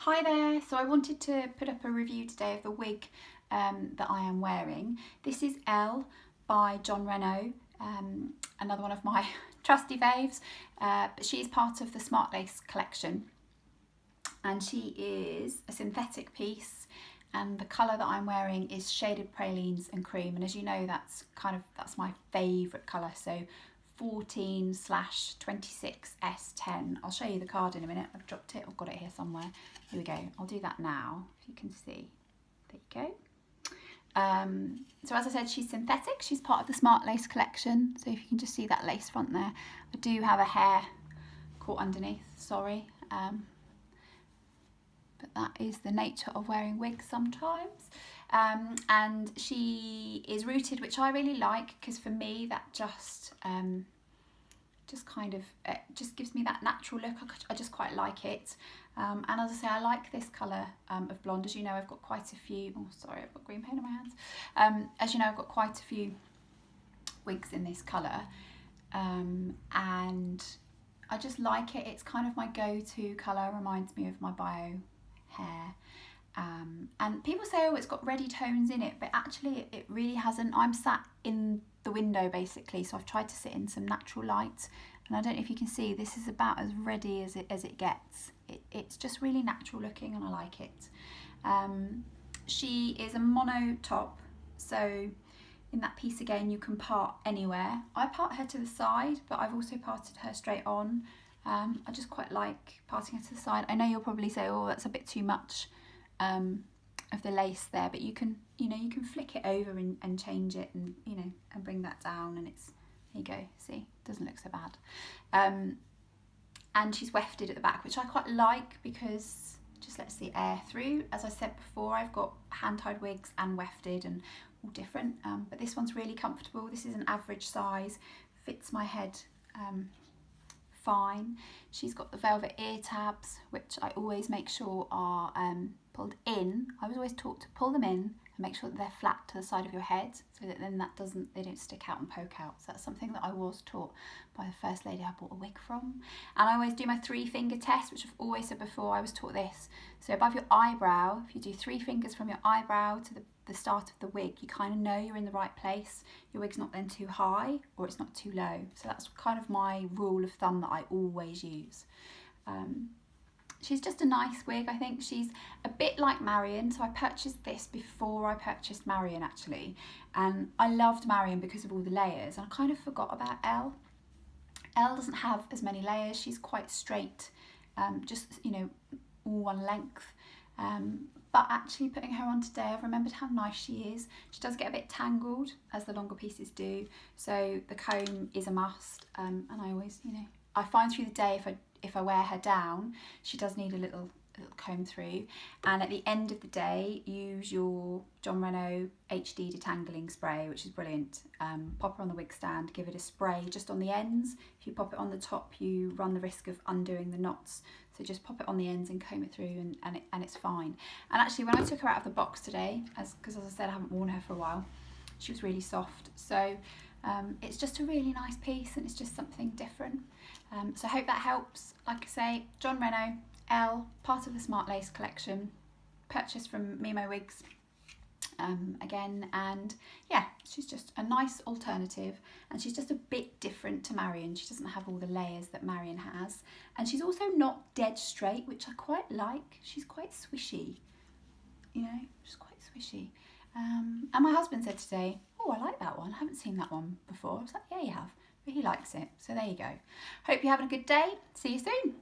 Hi there, so I wanted to put up a review today of the wig that I am wearing. This is Elle by Jon Renau, another one of my trusty faves, but she is part of the Smart Lace collection and she is a synthetic piece, and the colour that I'm wearing is shaded pralines and cream, and as you know that's my favourite colour, so 14/26S10. I'll show you the card in a minute. I've dropped it, I've got it here somewhere. Here we go. I'll do that now, if you can see. There you go. So as I said, she's synthetic. She's part of the Smart Lace collection. So if you can just see that lace front there. I do have a hair caught underneath, sorry. But that is the nature of wearing wigs sometimes. And she is rooted, which I really like, because for me that just gives me that natural look. I just quite like it. And as I say, I like this colour of blonde. As you know, I've got quite a few, oh sorry, I've got green paint on my hands. As you know, I've got quite a few wigs in this colour. And I just like it. It's kind of my go-to colour, reminds me of my bio hair. And people say, oh, it's got reddy tones in it, but actually it really hasn't. I'm sat in the window basically, so I've tried to sit in some natural light, and I don't know if you can see, this is about as reddy as it gets. It's just really natural looking and I like it. She is a mono top, so in that piece again you can part anywhere. I part her to the side, but I've also parted her straight on. I just quite like parting her to the side. I know you'll probably say, oh, that's a bit too much of the lace there, but you can flick it over and change it, and and bring that down, and it's, there you go, see, doesn't look so bad. And she's wefted at the back, which I quite like because it just lets the air through. As I said before, I've got hand-tied wigs and wefted and all different, but this one's really comfortable. This is an average size, fits my head fine. She's got the velvet ear tabs, which I always make sure are pulled in. I was always taught to pull them in and make sure that they're flat to the side of your head, so that then they don't stick out and poke out. So that's something that I was taught by the first lady I bought a wig from. And I always do my 3-finger test, which I've always said before. I was taught this. So above your eyebrow, if you do 3 fingers from your eyebrow to the start of the wig, you kind of know you're in the right place. Your wig's not then too high or it's not too low. So that's kind of my rule of thumb that I always use. She's just a nice wig. I think she's a bit like Marion. So I purchased this before I purchased Marion actually. And I loved Marion because of all the layers, and I kind of forgot about Elle. Elle doesn't have as many layers. She's quite straight, just, all one length. But actually putting her on today, I've remembered how nice she is. She does get a bit tangled, as the longer pieces do. So the comb is a must. And I always, I find through the day, if I wear her down, she does need a little comb through. And at the end of the day, use your Jon Renau HD detangling spray, which is brilliant. Pop her on the wig stand, give it a spray just on the ends. If you pop it on the top, you run the risk of undoing the knots. So just pop it on the ends and comb it through, and it's fine. And actually, when I took her out of the box today, because as I said, I haven't worn her for a while, she was really soft. So it's just a really nice piece, and it's just something different. So I hope that helps. Like I say, Jon Renau, Elle, part of the Smart Lace collection, purchased from Mimo Wigs again, and yeah, she's just a nice alternative, and she's just a bit different to Marion. She doesn't have all the layers that Marion has, and she's also not dead straight, which I quite like. She's quite swishy, she's quite swishy. And my husband said today, oh, I like that one, I haven't seen that one before. I was like, yeah, you have, but he likes it, so there you go. Hope you're having a good day. See you soon.